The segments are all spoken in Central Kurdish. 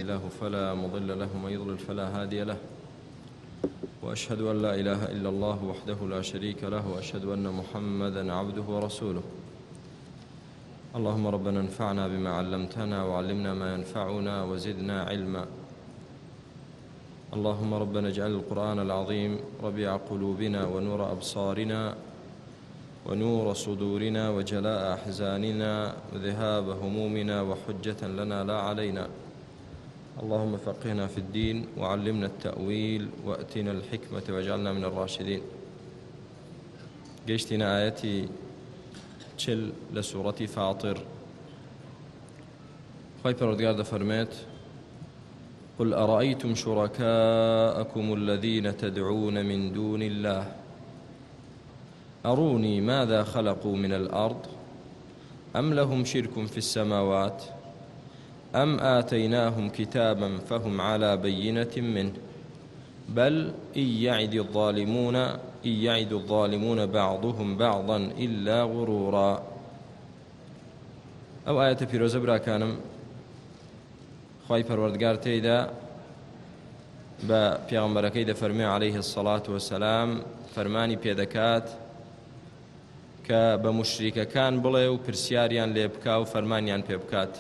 له فلا مضل له ومن يضلل فلا هادي له وأشهد أن لا إله إلا الله وحده لا شريك له وأشهد أن محمدا عبده ورسوله. اللهم ربنا انفعنا بما علمتنا وعلمنا ما ينفعنا وزدنا علما. اللهم ربنا اجعل القرآن العظيم ربيع قلوبنا ونور أبصارنا ونور صدورنا وجلاء أحزاننا وذهاب همومنا وحجة لنا لا علينا. اللهم فقهنا في الدين وعلمنا التأويل وأتنا الحكمة واجعلنا من الراشدين. قيشتنا آياتي تشل لسورة فاطر. خواهي پروردگار فرميت: قل أرأيتم شركاءكم الذين تدعون من دون الله أروني ماذا خلقوا من الأرض أم لهم شرك في السماوات أم آتيناهم كتابا فهم على بينة منه بل إن يعد الظالمون بعضهم بعضا إلا غرورا. أو آية في روزبرا كانم خواهي پروردگار تيدا با پیغمبرکی دا فرمی عليه الصلاة والسلام فرمانی پیدکات که با مشریکەکان بڵێ و پرسیاریان لێ بکا و فەرمانیان پێ بکات.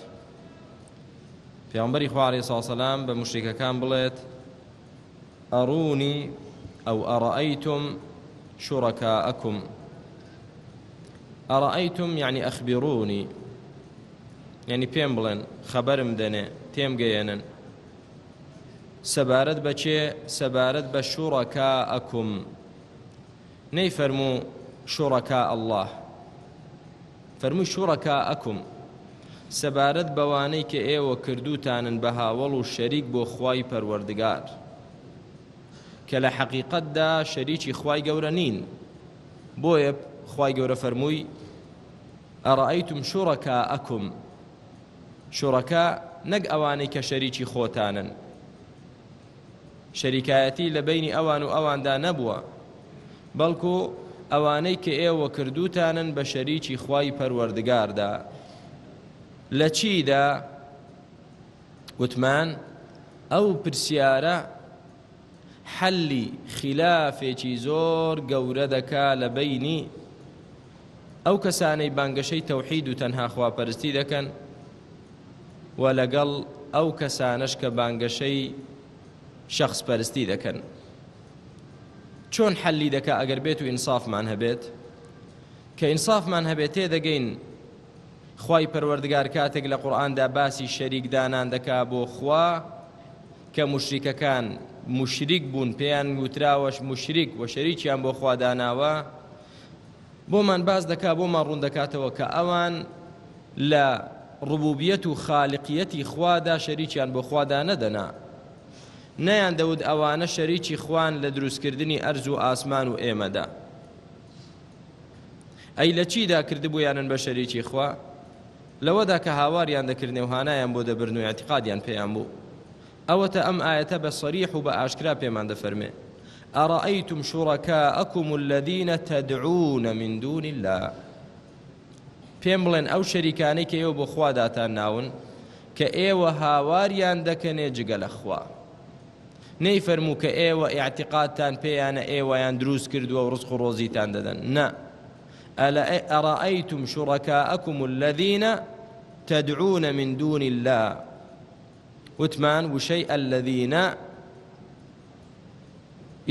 پێغەمبەری خوا عەلەیهی سڵاو وسەلام بە مشریکەکان بڵێت: ئەڕونی ئەو ئەڕەئەیتم شوڕەکاءەکم. ئەڕەئەیتم یعنی ئەخبیڕونی، یعنی پێم بڵێن، خەبەرم دەنێ، تێم گەیەنن. سەبارەت بە چێ؟ سەبارەت بە شوڕەکاءەکم. نەیفەرموو شوڕەکاء الله، فەرمووی شوڕەکاءەکم، سەبارەت بەوانەی کە ئێوە کردوتانن بە هاوڵ و شەریک بۆ خوای پەروەردگار کە لە حەقیقەتدا شەریکی خوای گەورە نین. بۆیە خوای گەورە فەرمووی: ئەڕەئەیتم شوڕەکاءەکم. شوڕەکا نەک ئەوانەی کە شەریکی خۆتانن، شەریکایەتی لە بینی ئەوان و ئەواندا نەبووە، بەڵکو ئەوانەی کە ئێوە کردوتانن بە شەریکی خوای پەروەردگاردا. لە چیدا؟ وتمان ئەو پرسیارە حەلی خلافێکی زۆر گەورە دەکا لە بینی ئەو کەسانەی بانگەشەی تەوحید و تەنها خواپەرستی دەکەن و لەگەڵ ئەو کەسانەش کە بانگەشەی شەخص پەرستی دەکەن. چۆن حەلی دەکا ئەگەر بێت و ئینسافمان هەبێت؟ کە ئینسافمان هەبێت تێدەگەین خوای پەروەردگار کاتێک لە قورئاندا باسی شەریکدانان دەکا بۆ خوا کە مشریکەکان مشریک بوون، پێیان وتراوەش مشریک و شەریکیان بۆ خوا داناوە، بۆمان باز دەکا، بۆمان ڕوون دەکاتەوە کە ئەوان لە ڕبوبیەت و خاڵقیەتی خوادا شەریکیان بۆ خوادا نەدەنا. نەیان دەوت ئەوانە شەریکی خوان لە دروستکردنی ئەرز و ئاسمان و ئێمەدا. ئەی لە چیدا کردبوویانن بە شەریکی خوا؟ لەوەدا کە هاواریان دەکردنێ و هانایان بۆ دەبرن و اعتقادیان پێیان بوو. ئەوەتە ئەم ئاەتە بە سەریح و بە ئاشکرا پێمان دەفەرمێ: ئەڕەئەیتم شوڕەکاءەکم الذین تەدعون من دون الله. پێم بڵێن ئەو شەریکانەی کە ئێوە بۆ خوا داتان ناون کە ئێوە هاواریان دەکەنێ جگە لە خوا. نەیفەرموو کە ئێوە اعتقادتان پێیانە ئێوەیان دروست کردووە و ڕزق و ڕۆزیتان دەدەن. نە، ئەرەئەیتم شوڕەکاءەکم الذین تەدعون من دون الله. وتمان وشەی الذینە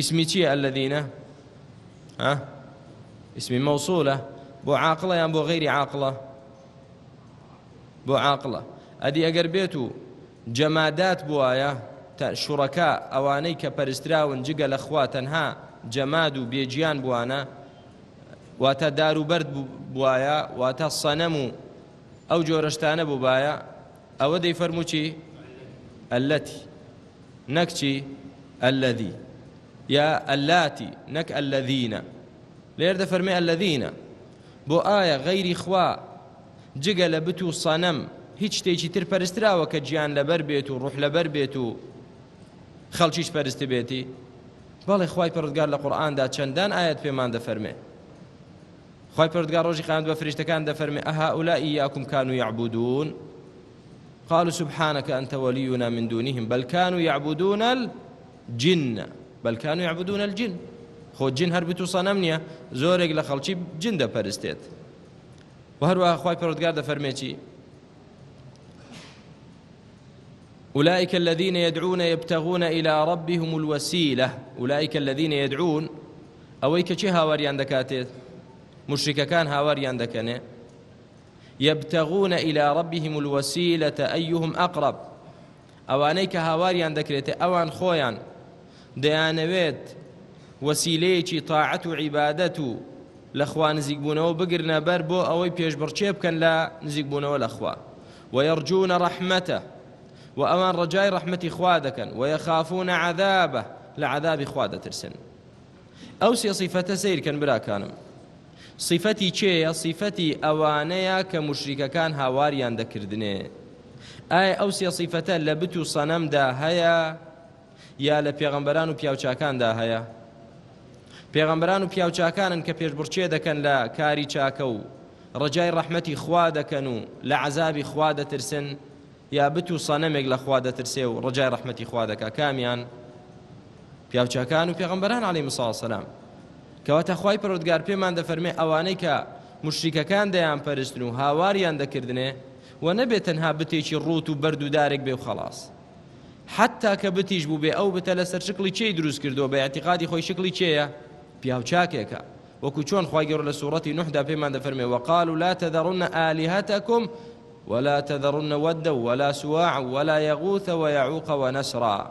اسمی چییە؟ الذینە اسمی مەوسوولە، بۆ عاقڵە یان بۆ غەیری عاقڵە؟ بۆ عاقڵە. ئەدی ئەگەر بێت و جەمادات بوایە، شوڕەکا ئەوانەی کە پەرستراون جگە لە خوا تەنها جەماد و بێجیان بوانە، واتە دار و بەرد بوایە، واتە سەنەم و ئەو جۆرەشتانە بووبایە، ئەوە دەیفەرموو چی؟ ئەلەتی، نەک چی؟ ئەلەذی یا ئەلاتی، نەک ئەلەذینە. لێر دەفەرمێ ئەلەذینە. بۆ ئایا غەیری خوا جگە لە بت و سەنەم هیچ شتێکی تر پەرستراوە کە گیان لەبەر بێت و ڕوح لەبەر بێت و خەڵکیش پەرست بێتی؟ بەڵێ خوای پەروەردگار لە قورئاندا چەندان ئاەت پێمان دەفەرمێ. خوای پەروەردگار ڕۆژی قیامەت بە فریشتەکان دەفەرمێ: ئەهؤلاء ئیاکم کانوا یعبودون. قالوا سبحانك أنت ولينا من دونهم بل كانوا يعبدون الجن خۆ جن هەربت و سەنەم نییە زۆرێک لە خەڵکی جن دەپەرستێت و هەروەها خوای پەروەردگار دەفەرمێ أولئك الذين يدعون يبتغون إلى ربهم الوسيلة أولئك الذين يدعون أويك چه هاواريان دكاتت مشرك كان هاواريان دكنه يبتغون إلى ربهم الوسيلة أيهم أقرب أوانيك هاواريان دكريت أوان خويان ديانويت وسيليكي طاعة عبادة لأخوان نزيقبونه بقرنا بربو أوي بيش برشيب كان لا نزيقبونه الأخوان ويرجون رحمته وأوان رجاء رحمة إخوادك ويخافون عذابه لعذاب إخوادة ترسن أو صفة سير كان بلا كانم صفتي چه صفتي أوانيا كمشرك كان هاواريان دكردني أي أو صفة لبتو صنم دا هيا يا لبيغمبران وبياوچاكان دا هيا پێغەمبەران و پیاوچاکانن کە پێشبڕچێ دەکەن لە کاری چاکە و ڕەجای ڕەحمەتی خوا دەکەن و لە عەزابی خوا دەترسن یا بت و سەنەمێک لە خوا دەترسێ و ڕەجای ڕەحمەتی خوا دەکا کامیان پیاوچاکان و پێغەمبەران عەلەیهیمو سەلام کەواتە خوای پەروەردگار پێمان دەفەرمێ ئەوانەی کە مشریکەکان دەیان پەرستن و هاواریان دەکردنێ و نەبێت تەنها بتێکی ڕوت و بەرد و دارێک بێ و خەڵاس حتا کە بتیش بوو بێ ئەو بتە لەسەر شکلی چێی دروست کردووە بە اعتیقادی خۆی شکلی چێیە پیاوچاکێکە وەکو چۆن خوای گەورە لە سوورەتی نوحدا پێمان دەفەرمێ وقالوا لا تذرن آلهتكم ولا تذرن ودا ولا سواع ولا يغوث ويعوق ونسرا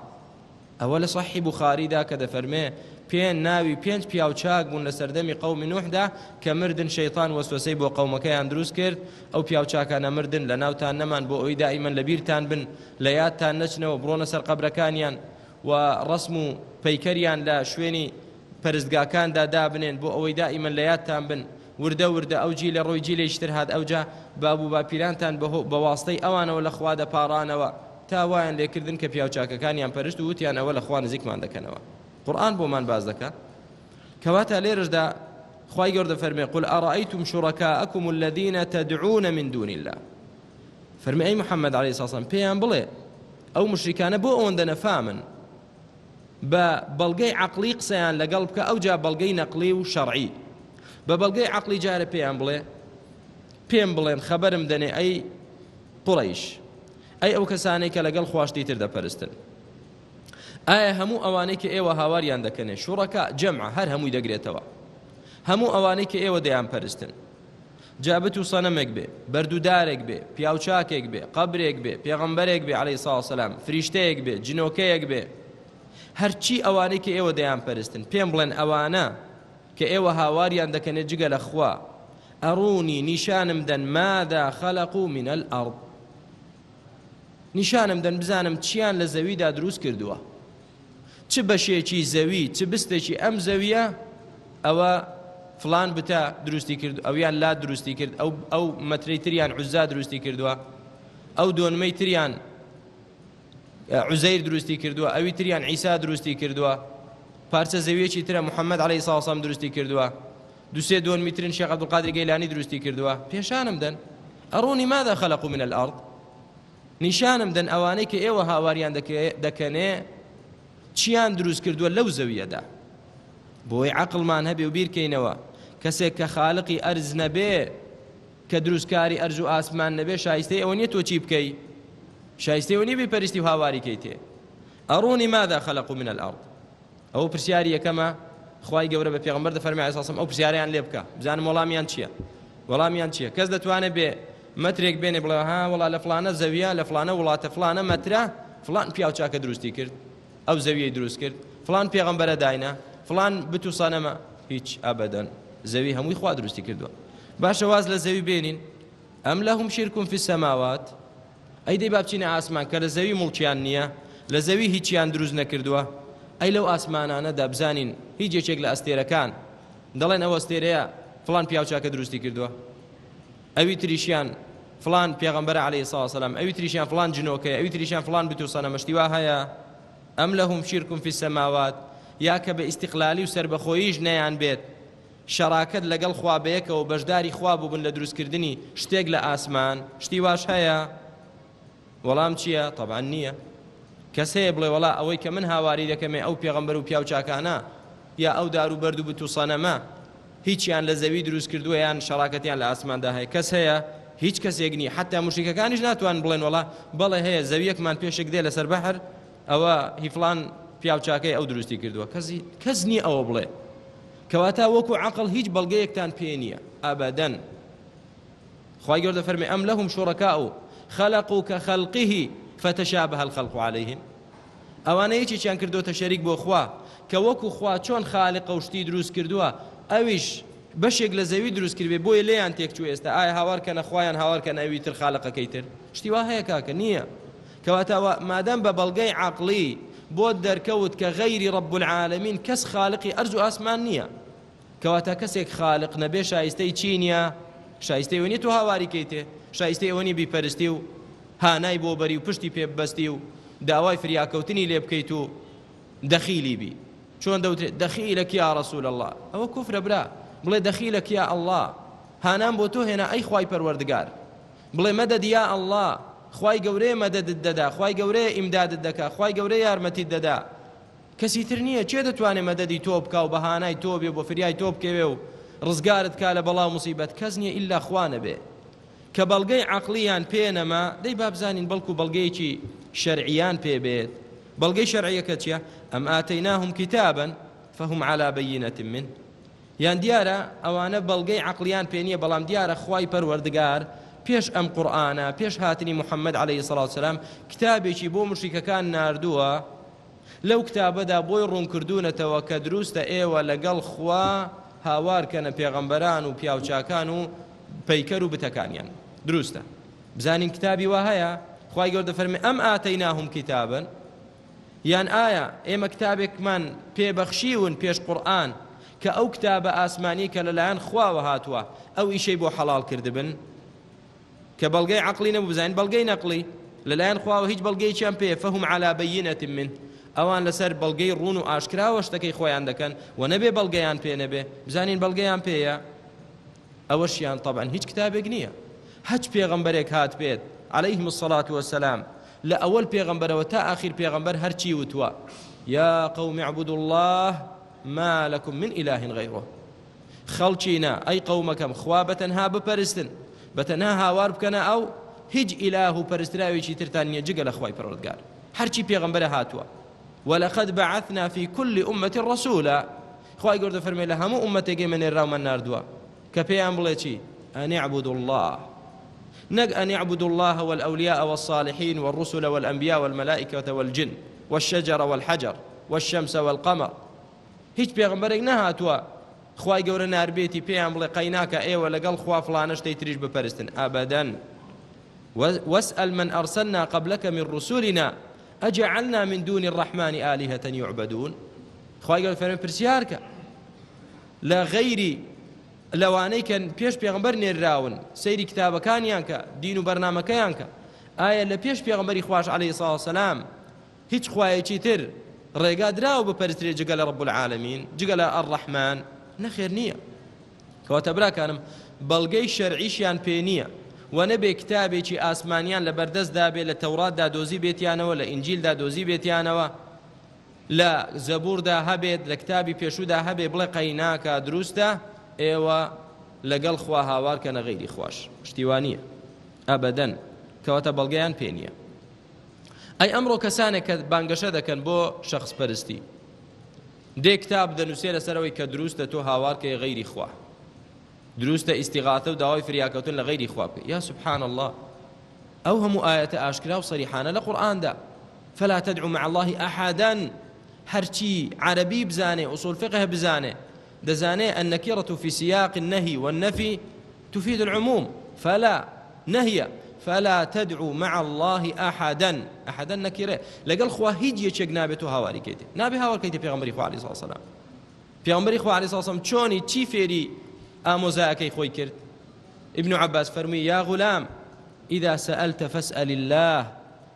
ئەوە لە صحیح بوخاریدا کە دەفەرمێ پێنج ناوی پێنج پیاوچاک بوون لە سەردەمی قەومی نوحدا کە مردن شەیطان وەسوەسەی بۆ قەومەکەیان دروست کرد ئەو پیاوچاکانە مردن لە ناوتان نەمان بۆ ئەوەی دائیمەن لە بیرتان بن لە یادتان نەچنەوە بڕۆنە سەر قەبرەکانیان و ڕەسم و پەیکەریان لە شوێنی پەرستگاکاندا دابنێن بۆ ئەوەی دائیمەن لە یادتان بن وردە ئەوجی لە ڕۆی جیلێشتر هات ئەوجا بابوو باپیرانتان بە واستەی ئەوانەوە لە خوا دەپاڕانەوە تاوایان لێکردن کە پیاوچاکەکانیان پەرست و وتیان ئەوە لە خوا نزیکمان دەکەنەوە قورآن بۆمان باز دەکات کەواتە لێرەشدا خوای گەورە دەفەرمێ قل ئەڕەئەیتم شوڕەکاءەکم الذین تدعون من دون الله فەرمی ئەی محەممەد عەلەیهی سەلام پێیان بڵێ ئەو مشریکانە بۆ ئەوەندە نەفامن بە بەڵگەی عەقلی قسەیان لەگەڵ بکە ئەوجا بەڵگەی نەقلی و شەرعی بە بەڵگەی عەقلی جارە پێیان بڵێ پێم بڵێن خەبەرم دەنێ ئەی قوڕەیش ئەی ئەو کەسانەی کە لەگەڵ خواشتی تر دەپەرستن ئایا هەموو ئەوانەی کە ئێوە هاواریان دەکەنێ شوڕەکە جەمع هەر هەمووی دەگرێتەوە هەموو ئەوانەی کە ئێوە دەیان پەرستن جابت و سەنەمێک بێ بەردوودارێک بێ پیاوچاکێک بێ قەبرێک بێ پێغەمبەرێک بێ عەلەیهی سەلام فریشتەیەک بێ جنۆکەیەک بێ هەرچی ئەوانەی کە ئێوە دەیان پەرستن پێم بڵێن ئەوانە کە ئێوە هاواریان دەکەنێت جگە لە خوا ئەڕوونی نیشانم دەن ماذا خەلەقوا من الأرض نیشانم دەن بزانم چیان لە زەویدا دروست کردووە چ بەشێکی زەوی چ بستێکی ئەم زەویە ئەوە فلان بتە دروستی کرد ئەویان لا دروستی کرد ئەو مەترەی تریان عوزا دروستی کردووە ئەو دۆنمەی تریان عوزەیر دروستی کردووە ئەوی تریان عیسا دروستی کردووە پارچە زەویەکی ترە محەممەد عەلەیهی سەلام دروستی کردووە دوسێ دۆنمی ترن شێخ عەبدولقادر گەیلانی دروستی کردووە پێشانم دەن ئەڕوونی ماذا خەلەقوا من الأرض نیشانم دەن ئەوانەی کە ئێوە هاواریان دەکەنێ چیان دروست کردووە لەو زەویەدا بۆی عەقڵمان هەبێ و بیرکەینەوە کەسێک کە خالقی ئەرز نەبێ کە دروستکاری ئەرز و ئاسمان نەبێ شایستەی ئەوە نییە تۆ چی بکەی شایستەی ئەوە نییە بپەرستی و هاواری کەی تێ ئەڕوونی ماذا خەلەقوا من الأرض ئەو پرسیاری یەکەمە خوای گەورە بە پێغەمبەر دەفەرمێ عەلەیهی سەلام ئەو پرسیاریان لێ بکە بزانم وەڵامیان چییە کەس دەتوانێت بێ مەترێک بێنێ بڵێ ها وەڵا لە فلانە زەویە لە فلانە وڵاتە فلانە مەترە فلان پیاوچاکە دروستی کرد ئەو زەویەی دروست کرد فلان پێغەمبەرە داینە فلان بت و سەنەمە هیچ ئەبەدەن زەوی هەمووی خوا دروستی کردووە باشە واز لە زەوی بێنین ئەم لەهم شیرکون فی السەماوات ئەی دەی با بچینە ئاسمان کە لە زەوی موڵکیان نییە لە زەوی هیچیان دروست نەکردووە ئەی لەو ئاسمانانەدا بزانین هیچ یەکێک لە ئەستێرەکان دەڵێن ئەوە ئەستێرەیە فلان پیاوچاکە دروستی کردووە ئەوی تریشیان فلان پێغەمبەر عەلەیهی سەلام ئەوی تریشیان فلان جنۆکەیە ئەوی تریشیان فلان بت و سەنەمەشتی وا هەیە ئەم لەهم شیرکون فی السەماوات یا کە بە ئیستیقلالی و سەربەخۆییش نەیان بێت شەراکەت لەگەڵ خوا بەیەکەوە بەشداری خوا بووبن لە دروستکردنی شتێک لە ئاسمان شتی واش هەیە وەڵام چییە؟ طبعا نییە. کەس هەیە بڵێ وەڵا ئەوەی کە من هاواری دەکەمێ ئەو پێغەمبەر و پیاو چاکانە یا ئەو دار و بەرد و بت و سەنەمە هیچیان لە زەوی دروست کردووە یان شەڕاکەتیان لە ئاسماندا هەیە؟ کەس هەیە؟ هیچ کەسێک نییە. حتا موشریکەکانیش ناتوان بڵێن وەڵا بەڵێ هەیە زەویەکمان پێشێک دێ لەسەر بەحر ئەوە هیفلان پیاو چاکەی ئەو دروستی کردووە. کەس نییە ئەوە بڵێ. کەواتە وەکو عەقڵ هیچ بەڵگەیەکتان پێ نییە ئەبەدەن. خوای گەورە فەرمێ ئەم لەهم شوڕەکاء خەلەقوا کەخەلقیه فتەشابه الخەلق عەلەیهیم. ئەوانە یەکێکیان کردوتە شەریک بۆ خوا کە وەکو خوا چۆن خاڵق و شتی دروست کردووە ئەویش بەشێک لە زەوی دروست کردبێ بۆیە لێیان تێکچوو. ئێستا ئایا هاوارکەنە خوایان هاوارکەن ئەوی تر خاڵقەکەی تر؟ شتی وا هەیە کاکە؟ نییە. کەواتە مادام بە بەڵگەی عەقڵی بۆ دەرکەوت کە غەیری رب العالمین کەس خاڵقی ئەرز و ئاسمان نییە، کەواتە کەسێک خاڵق نەبێ شایستەی چی نییە؟ شایستەی ئەوە نیە تۆ هاواریکەی تێ، شایستەی ئەوە نیە بیپەرستی و هانای بۆ بەری و پشتی پێ ببەستی و داوای فریاکەوتنی لێ بکەیت و دەخیلی بی. چۆن دەوترێت دەخیلەک یا ڕەسوول الله؟ ئەوە کوفرە برا. بڵێ دەخیلەک یا الله، هانام بۆ تۆ هێنا ئەی خوای پەروەردگار. بڵێ مەدەد یا الله، خوای گەورەیە مەدەدت دەدا، خوای گەورەیە ئیمدادت دەکا، خوای گەورەیە یارمەتیت دەدا. کەسی تر نییە. چێ دەتوانێت مەدەدی تۆ بکا و بەهانای تۆ بێ بۆ فریای تۆ بکەوێ و ڕزگارت کا لە بەڵاو موسیبەت؟ کەس نییە ئیلا خوا نەبێ. کە بەڵگەی عەقڵیان پێ نەما دەی با بزانین بەڵکو بەڵگەیەکی شەرعیان پێ بێت. بەڵگەی شەرعیەکە چییە؟ ئەم ئاتەیناهم کتابا فهم على بەیینەة منه. یان دیارە ئەوانە بەڵگەی عەقڵیان پێ نییە، بەڵام دیارە خوای پەروەردگار پێش ئەم قورئانە پێش هاتنی محەممەد عەلەیهی سەڵات وسەلام کتابێکی بۆ موشریکەکان ناردووە. لەو کتابەدا بۆی ڕوونکردوونەتەوە کە دروستە ئێوە لەگەڵ خوا هاوارکەنە پێغەمبەران و پیاوچاکان و پەیکەر و بتەکانیان. دروستە بزانین کتابی وا هەیە؟ خوای گەورە دەفەرمێ ئەم ئاتەیناهم کتابا، یان ئایا ئێمە کتابێکمان پێبەخشیون پێش قورئان کە ئەو کتابە ئاسمانی کە لەلایەن خواوە هاتووە ئەو ئیشەی بۆ حەڵال کردبن کە بەڵگەی عەقڵی نەبوو، بزانین بەڵگەی نەقڵی لەلایەن خواوە هیچ بەڵگەیەکیان پێ فهم على بەیینەة منه. ئەوان لەسەر بەڵگەی ڕوون و ئاشکراوە شتەکەی خۆیان دەکەن و نەبێ بەڵگەیان پێ نەبێ. بزانین بەڵگەیان پێیە ئەوەشیان طبعا هیچ کتابێک نییە. هەچ پێغەمبەرێک هات بێت عەلەیهم الصەلاة والسلام لە ئەوەل پێغەمبەرەوە تا ئاخیر پێغەمبەر هەرچی وتووە یا قەوم اعبدوا الله ما لكم من إله غيره. خەڵکینە ئەی قەومەکەم خوا بەتەنها بپەرستن، بەتەنها هاوار بکەنە ئەو هیچ ئیلاه و پەرستراوێکی ترتان نییە جگە لە خوای پەروەردگار. هەرچی پێغەمبەرە هاتووە. ولقد بعثنا في كل أمة رسولا. خوای گەورە فەرمێ لە هەموو ئومەتێکی منێراومان ناردووە کە پێیان بڵێ چی؟ أن اعبدوا الله، نەک أن اعبدوا الله والأولياء والصالحين والرسل والأنبياء والملائكة والجن والشجر والحجر والشمس والقمر. هیچ پێغەمبەرێک نەهاتووە خوای گەورە ناربێتی پێیان بڵێ قەیناکە ئێوە لەگەڵ خوا فڵانە شتەی تریش بپەرستن. ئەبەدەن. واسأل من أرسلنا قبلك من رسولنا أجعلنا من دون الرحمن آلهة يعبدون. خوای گەورە فەرمێ پرسیارکە لە غەیری لەوانەی کە پێش پێغەمبەر نێراون سەیری کتابەکانیان کە دین و بەرنامەکەیان کە ئایا لە پێش پێغەمبەری خوش عەلەیهی سەڵات وسەلام هیچ خوایەکی تر ڕێگا دراوە بپەرسترێ جگە لە رب العالمین جگە لە ئەڕەحمان؟ نەخێر نییە. کەواتە براکانم بەڵگەی شەرعیشیان پێ نییە و نەبێ کتابێکی ئاسمانیان لە بەردەستدا بێ لە تەوراتدا دۆزی بێتیانەوە، لە ئینجیلدا دۆزی بێتیانەوە، لە زەبووردا هەبێت، لە کتابی پێشوودا هەبێ بڵێ قەیناکە دروستە ئێوە لەگەڵ خوا هاوارکەنە غەیری خوش. شتیوانیە ئەبەدەن. کەواتە بەڵگەیان پێ نییە. ئەی ئەمڕۆ کەسانێک کە بانگەشە دەکەن بۆ شەخص پەرستی دێ کتاب دەنووسێ لەسەرەوەی کە دروستە تۆ هاوارکەی غەیری خوا، دروستە ئیستیغاثە و داوای فریاکەوتن لە غەیری خوا بکەی. یا سبحان الله، ئەو هەموو ئاەتە ئاشکرا و سەریحانە لە قورئاندا. فلا تدعوا مع الله أحدا. هەرچی عەرەبی بزانێ ئوسوڵ فقه بزانێ دەزانێ النكرة في سياق النهي والنفي تفيد العموم. فلا نهي فلا تدعوا مع الله أحدا. أحدا نكرة لقال خوا هیچ یەکێک نابێت و هاواری کەیتێ، نابێ هاوار کەیتێ پێغەمبەری خوا عەلەیهی سەڵات وسەلام. پێغەمبەری خوا عەلەیهی سەڵات وسەلام چۆنی چی فێری ئامۆزایەکەی خۆی کرد؟ ابن عباس فەرمووی یا غلام إذا سألت فاسأل الله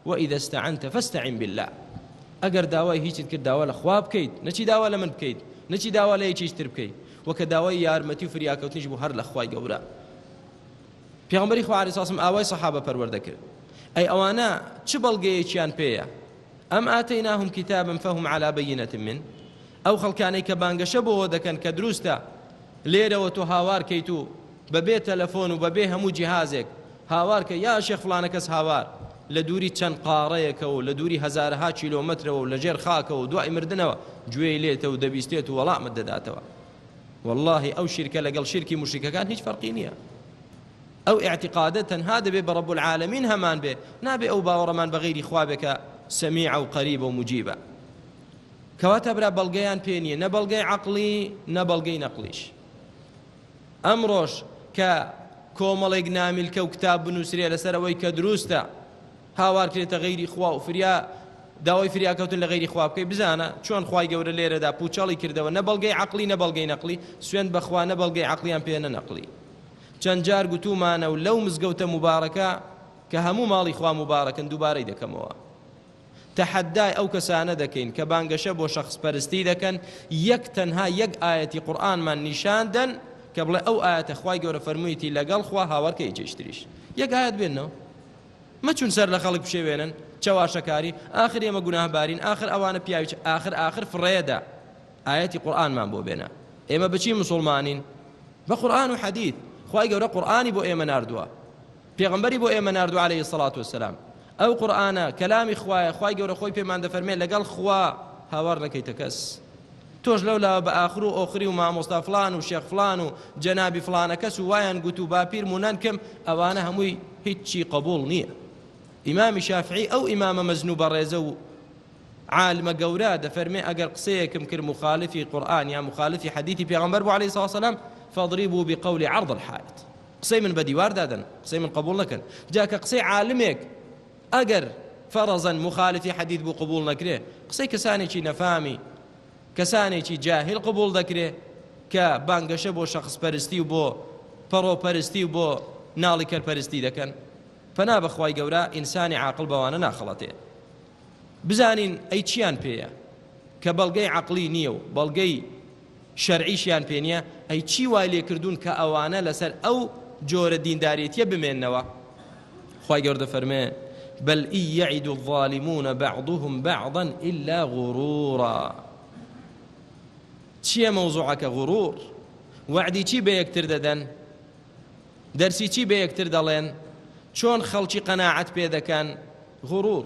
وإذا استعنت فاستعن بالله. ئەگەر داوای هیچت کرد داوا لە خوا بکەیت، نەچی داوا لە من بکەیت، نەچی داوا لە یەکیش تر بکەیت، وەکە داوای یارمەتی و فریاکەوتنیش بوو هەر لە خوای گەورە. پێغەمبەری خوا عەلەیهی سەڵات وسەلام ئاوای سەحابە پەروەردە کرد. ئەی ئەوانە چ بەڵگەیەکیان پێیە؟ ئەم ئاتەیناهم کتابا فهم على بەینەة من، ئەو خەڵکانەی کە بانگەشە بۆەوە دەکەن کە دروستە لێرەوە تۆ هاوار کەیت و بەبێ تەلەفۆن و بەبێ هەموو جیهازێک هاوار کە یا شێخ فلانە کەس هاوار لە دووری چەند قاڕەیەکە و لە دووری هەزارها کیلۆمەترەوە و لە ژێر خاکە و دوای مردنەوە گوێی لێتە و دەبیستێت و وەڵامت دەداتەوە. والله ئەو شیرکە لەگەڵ شیرکی موشریکەکان هیچ فەرقی نییە. ئەو اعتقادە تەنها دەبێ بە رەب العالەمین هەمان بێ، نابێ ئەو باوەڕەمان بە غەیری خوا بێ کە سەمیع و قەریب و مجیبە. کەواتە برا بەڵگەیان پێ نییە، نە بەڵگەی عەقڵی نە بەڵگەی نەقلیش. ئەمڕۆژ کە کۆمەڵێک نامیلکە و کتاب بنووسرێ لەسەر ئەوەی کە دروستە هاوار کرێتە غەیری خوا و فریا داوای فریاکەوتن لە غەیری خوا بکەی، بزانە چۆن خوای گەورە لێرەدا پوچەڵی کردەوە، نە بەڵگەی عەقلی نە بەڵگەی نەقلی، سوێند بەخوا نە بەڵگەی عەقلیان پێ نە نەقلی. چەند جار گوتومانە و لەو مزگەوتە مبارەکە کە هەموو ماڵی خوا مبارەکن دووبارەی دەکەمەوە، تەحەدای ئەو کەسانە دەکەین کە بانگەشە بۆ شەخص پەرستی دەکەن، یەک تەنها یەک ئایەتی قورئانمان نیشاندن کە بڵێ ئەو ئاەتە خوای گەورە فەرموویەتی لەگەڵ خوا هاوارکەی جێشتریش، یەک ئاەت بێنەوە. مەچون سەر لە خەڵک بشێوێنن چاواشەکاری، ئاخر ئێمە گوناهبارین، ئاخر ئەوانە پیاوی ئاخر فڕێدا ئاەتی قورئانمان بۆ بێنە. ئێمە بچی مسلمانین؟ بە قورئان و حەدیث. خوای گەورە قورئانی بۆ ئێمە ناردووە، پێغەمبەری بۆ ئێمە ناردووە عەلەیهی السەڵات وەسەلام. ئەو قورئانە کەلامی خوایە، خوای گەورە خۆی پێمان دەفەرمێ لەگەڵ خوا هاوار نەکەیتە کەس. تۆش لەولا بە ئاخر و ئۆخری و مامۆستا فلان و شێخ فلان و جەنابی فلانە کەس و وایان گوت و باپیر مونان کەم، ئەوانە هەمووی هیچی قبوڵ نییە. ئیمامی شافعی ئەو ئیمامە مەزنوو بەڕێزە و عالمە گەورە دەفەرمێ ئەگەر قسەیەکم کرد مخالفی قورئان یا مخالفی حەدیثی پێغەمبەر بوو عەلەیهی السەڵات وەسەلام فەضریبوا بقول عرض الحائط، قسەی من بە دیوار دادن، قسەی من قبوڵ نەکەن. جاکە قسەی عالمێک ئەگەر فەرەزەن مخالفی حەدیث بوو قبوڵ نەکرێ، قسەی کەسانێکی نەفامی کەسانێکی جاهل قبوڵ دەکرێ کە بانگەشە بۆ شەخص پەرستی و بۆ پەڕۆپەرستی و بۆ ناڵی کەرپەرستی دەکەن. فەنا بەخوای گەورە ئینسانی عاقڵ بەوانە ناخەڵەتێ. بزانین ئەی چیان پێیە کە بەڵگەی عەقلی نییە و بەڵگەی شەرعیشیان پێ نییە، ئەی چی وای لێکردوون کە ئەوانە لەسەر ئەو جۆرە دینداریەتیە بمێننەوە. خوای گەورە دەفەرمێ بل إن يعد الظالمون بعضهم بعضا إلا غرورا. چییە مەوزوعەکە؟ غرور. وعدی چی بە یەکتر دەدەن؟ دەرسی چی بە یەکتر دەڵێن؟ چۆن خەڵکی قەناعەت پێ دەکەن؟ غرور.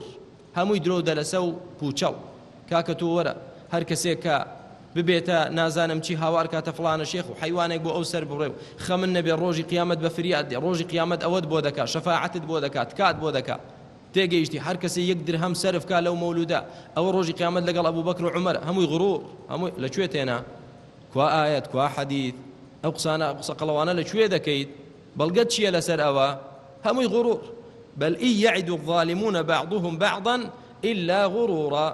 هەمووی درۆ دەلەسە و پوچەڵ. کاکە تۆ وەرە هەر کەسێک کە ببێتە نازانم چی هاوار کاتە فلانە شێخ و حیوانێک بۆ ئەو سەر بڕێ و خەمن نەبێ ڕۆژی قیامەت بە فریاد دێ، ڕۆژی قیامەت ئەوەت بۆ دەکات، شەفاعەتت بۆ دەکات، کات بۆ دەکات. تێگەیشتی هەر کەسێ یەک درهەم سەرف کا لەو مەولودە ئەوە ڕۆژی قیامەت لەگەڵ ئەبوو بەکر و عومەر. هەمووی غرور. هەمووی لەکوێ تێنا؟ کوا ئایەت کوا حەدیث؟ ئەو قسانە قسە قەڵەوانە لەکوێ دەکەیت؟ بەڵگەت چییە لەسەر ئەوە؟ هەمووی غرور. بل إن يعد الظالمون بعضهم بعضا إلا غرورا.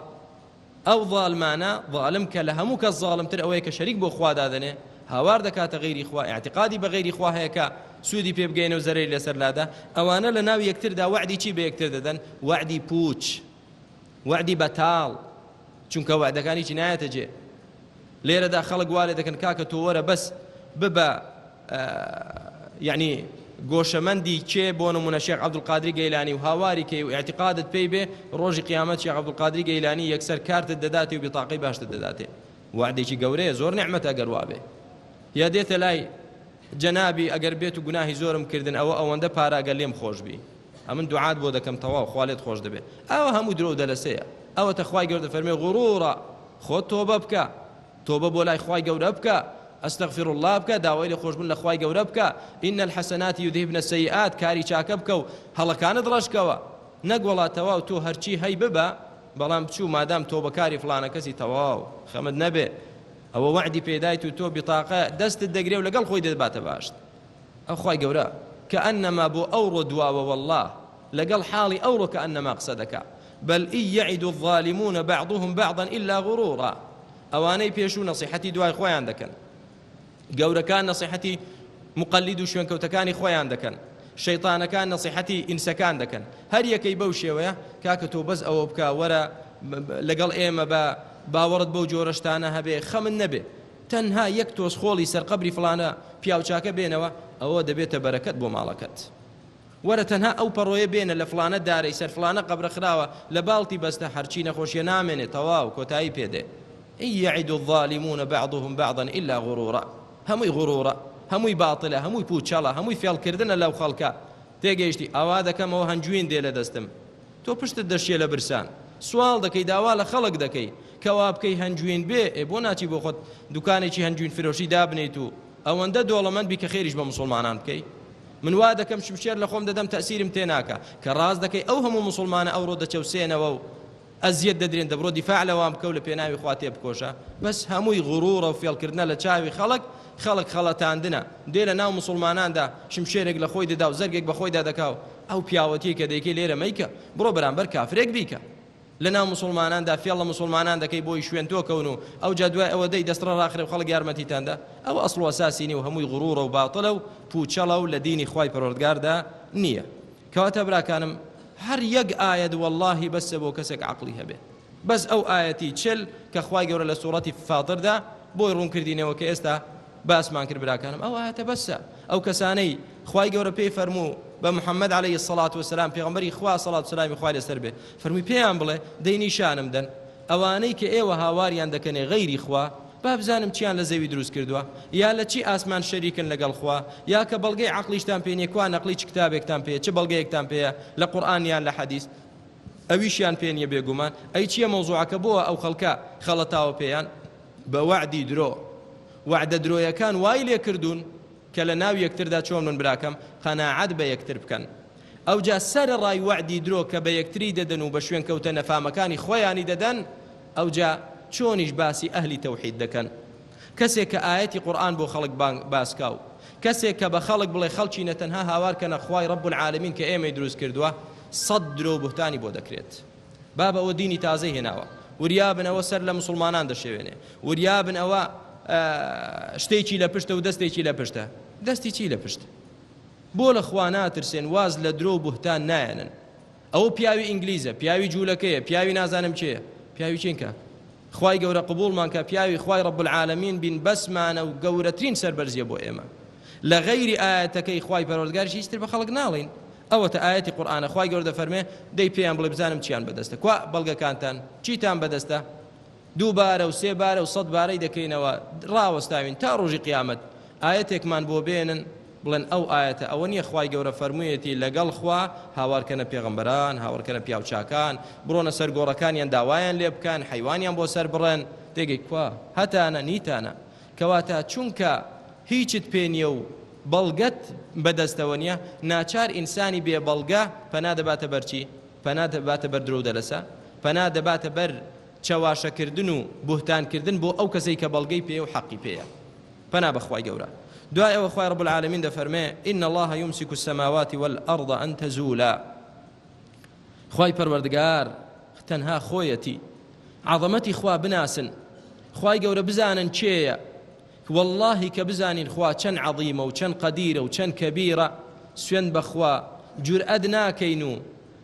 ئەو ظالمانە ظالم کە لە هەموو کەس ظالمتر ئەوەیە کە شەریک بۆ خوا دادەنێ، هاوار دەکاتە غەیری خوا، اعتقادی بە غەیری خوا هەیە کە سوودی پێ بگەینە و زەرەری لەسەر لادا. ئەوانە لە ناو یەکتردا وعدی چی بە یەکتر دەدەن؟ وعدی پوچ، وعدی بەتاڵ، چونکە وعدەکانی چی نایەتە جێ. لێرەدا خەڵک وارێ دەکەن کاکە تۆ وەرە بەس ببە یعنی گۆشەمەندی کێ بۆ نمونە شێخ عەبدولقادری گەیلانی و هاواری کەی و اعتقادت پێی بێ، ڕۆژی قیامەت شێخ عەبدولقادری گەیلانی یەکسەر کارتت دەداتێ و بتاقەی باشتت دەداتێ. وعدێکی گەورەیە، زۆر نعمەتە ئەگەر وابێ. یا دێتە لای جەنابی ئەگەر بێت و گوناهی زۆرم کردن ئەوەندە پاراگە لێم خۆش بی، ئەمن دوعات بۆ دەکەم تەواو خوا لێت خۆش دەبێ. ئەوە هەموو درۆ دەلەسەیە. ئەوەتە خوای گەورە دەفەرمێ غروورە. خۆت تۆبە بکە، تۆبە بۆ لای خوای گەورە بکە، ئەستەغفر الله بکە، داوای لە خۆشبوون لە خوای گەورە بکە. ئین الحەسەنات یودهبن السەیئات، کاری چاکە بکە و هەڵەکانت ڕەشکەوە. نەک وەڵا تەواو تۆ هەرچی هەی ببە، بەڵام بچوو مادام تۆبەکاری فلانە کەسی تەواو خەمت نەبێ، ئەوە وعدی پێدایت و تۆ بتاقە دەستت دەگرێ و لەگەڵ خۆی دەباتە باشت. ئەو خوای گەورە کە ئەنەما بۆ ئەوڕۆ دواوە والله لەگەڵ حاڵی ئەوڕۆ کە ئەنەما قسە دەکا. بل إن يعد الظالمون بعضهم بعضا إلا غرورا. ئەوانەی پێشوو نەسیحەتی دوای خۆیان دەکەن، گەورەکان نەسیحەتی مقلید و شوێنکەوتەکانی خۆیان دەکەن، شەیطانەکان نەسیحەتی ئینسەکان دەکەن. هەر یەکەی بەو شێوەیە کاکە تۆ بەس ئەوە بکە، وەرە لەگەڵ ئێمە بە باوەڕت بەو جۆرەشتانە هەبێ، خەمن نەبێ، تەنها یەک تۆز خۆڵی سەرقەبری فلانە پیاوچاکە بێنەوە، ئەوە دەبێتە بەرەکەت بۆ ماڵەکەت. وەرە تەنها ئەو پەڕۆیە بێنە لە فلانە دارەی سەر فلانە قەبرە خراوە لە باڵتی بەستە هەرچی نەخۆشیە نامێنێ تەواو کۆتایی پێدێ. يعد الظالمون بعضهم بعضا إلا غرورا همووی غرورە هەمووی باتڵە هەمووی پوچەڵە هەمووی فێڵکردنە لەو خەڵکە تێگەیشتی ئەوا دەکەمەوە هەنجوین دێ لە دەستم تۆ پشتت دەشێ لە برسان سوال دەکەی داوا لە خەڵک دەکەی کەوا بکەی هەنجوین بێ بۆ ناچی بۆ خۆت دوکانێکی هەنجوین فرۆشی دابنیت و ئەوەندە دۆڵەمەند بی کە خێریش بە مسلمانان بکەی. من وا دەکەم شمشێر لە خۆم دەدەم تەسیرم تێ ناکە کە ڕاز دەکەی ئەو هەموو مسلمانە ئەوڕۆ دەچەوسێنەوە و ئەزیەت دەدرێن دەبڕۆ دیفاع لەوام بکەو لە پێناوی خوا تێ بکۆشە بەس هەمووی غڕورە و فێڵکردنە لە چاوی خەڵک خەڵەتاندنە دێ لە ناو مسلماناندا شمشێرێک لە خۆی دەدا و زەرگێک بە خۆی دادەکاو ئەو پیاوەتی کە دەیکەی لێرە مەیکە بڕۆ بەرامبەر کافرێک بیکە لە ناو مسلماناندا فێڵ لە مسلمانان دەکەی بۆی شوێن تۆکەون و ئەو جا دوای ئەوە دەی دەستڕە ڕاخرێ و خەڵک یارمەتیتاندا ئەو ئەسڵ و ئەساسی نیە و هەمووی غڕورە و باتڵە و پوچەڵە و لە دینی خوای پەروەردگاردا نییە. کەواتە براکانم هەر یەک ئایەت وەڵڵاهی بەسە بۆ کەسێک عەقڵی هەبێ بەس ئەو ئایەتی چل کە خوای گەورە لە سوورەتی فاتردا بۆی ڕوونکردینەوە کە ئێستا باسمان کرد براکانم ئەو ئایەتە بەسە ئەو کەسانەی خوای گەورە پێی فەرموو بە محەممەد عەلەیهی السەڵات وەسەلام پێغەمبەری خوا سەڵات و سەلامی خوای لەسەر بێ فەرمووی پێیان بڵێ دەی نیشانم دەن ئەوانەی کە ئێوە هاواریان دەکەنێ غەیری خوا با بزانم چیان لە زەوی دروست کردووە یا لە چی ئاسمان شەریکن لەگەڵ خوا یا کە بەڵگەی عەقلیشتان پێ نییە کوا نەقلی چ کتابێکتان پێیە چ بەڵگەیەکتان پێیە لە قورئان یان لە حەدیث ئەویشیان پێ نییە بێگومان ئەی چییە مەوزوعەکە بۆوە ئەو خەڵکە خەڵەتاوە پێیان بە وەعدی درۆ وعدە درۆیەکان وای لێ کردوون کە لە ناو یەکتردا چۆن من براکەم قەناعەت بە یەکتر بکەن ئەو جا سەرڕای وعدی درۆ کە بە یەکتری دەدەن و بە شوێن کەوتە نەفامەکانی خۆیانی دەدەن ئەو جا چۆنیش باسی ئەهلی تەوحید دەکەن کەسێک کە ئاەتی قورئان بۆ خەڵک باسکاو کەسێک کە بە خەڵک بڵێ خەڵکی نەتەنها هاوارکەنە خوای ڕەب العالەمین کە ئێمەی دروست کردووە سەد درۆ بوهتانی بۆ دەکرێت با بەوە دینی تازەی هێناوە وریابن ئەوە سەر لە مسلمانان دەشێوێنێ وریابن ئەوە شتێکی لە پشتە و دەستێکی لە پشتە دەستی چی لە پشت بۆ لە خوا ناترسێن واز لە درۆ بوهتان نایەنن ئەوە پیاوی ئینگلیزە پیاوی جوولەکەیە پیاوی نازانم چێە پیاوی چینکە خوای گەورە قبوڵمان کە پیاوی خوای ڕەب العالەمین بین بەسمانە و گەورەترین سەربەرزیە بۆ ئێمە لە غەیری ئاەتەکەی خوای پەروەردگاریش هیچتر بە خەڵک ناڵین ئەوەتە ئاەتی قورئانە خوای گەورە دەفەرمێ دەی پێیان بڵێ بزانم چیان بەدەستە کوا بەڵگەکانتان چیتان بەدەستە دووبارە و سێبارە و سەد بارەی دەکەینەوە ڕاوەستاوین تا ڕۆژی قیامەت ئاەتێکمان بۆ بێنن بڵێن ئەو ئاەتە ئەوە نییە خوای گەورە فەرموویەتی لەگەڵ خوا هاوارکەنە پێغەمبەران هاوارکەنە پیاوچاکان بڕۆنە سەر گۆڕەکانیان داوایان لێ بکەن حیوانیان بۆ سەر بڕێن تێگەی کوا هەتانە نیتانە کەواتە چونکە هیچت پێ نییە و بەڵگەت بەدەستەوە نییە ناچار ئینسانی بێ بەڵگە پەنا دەباتە بەرچی پەنا دەباتە بەر درۆ دەلەسە پەنا دەباتە بەر چاواشەکردن و بوهتانکردن بۆ ئەو کەسەی کە بەڵگەی پێ و حەقی پێیە پەنا بەخوای گەورە دوای ئەوە خوای رب العالمین دەفەرمێ إن الله يمسك السماوات والأرض أن تزولا خوای پەروەردگار تەنها خۆیەتی عەظەمەتی خوا بناسن خوای گەورە بزانن چێیە والله کە بزانین خوا چەند عەظیمە و چەند قەدیرە و چەند کەبیرە سوێن بەخوا جورئەت ناکەین و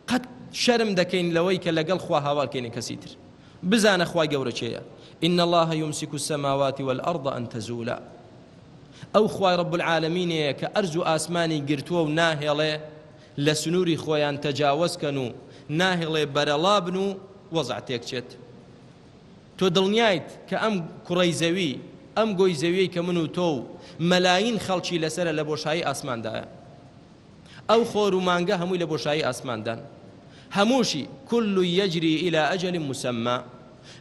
قەت شەرم دەکەین لەوەی کە لەگەڵ خوا هاوارکەینی کەسی تر بزانە خوای گەورە چێیە إن الله يمسك السماوات والأرض أن تزولا ئەو خوای رب العالمینەیە کە ئەرز و ئاسمانی گرتووە و ناهێڵێ لە سنووری خۆیان تەجاوزکەن و ناهێڵێ بەرەڵا بن و وەزع تێکچێت تۆ دڵنیایت کە ئەم کوڕەی زەوی ئەم گۆی زەویەی کە من و تۆ و مەلاین خەڵکی لەسەرە لە بۆشایی ئاسماندایە ئەو خۆر و مانگە هەمووی لە بۆشایی ئاسماندان هەمووشی كل يجري إلى أجل مسمى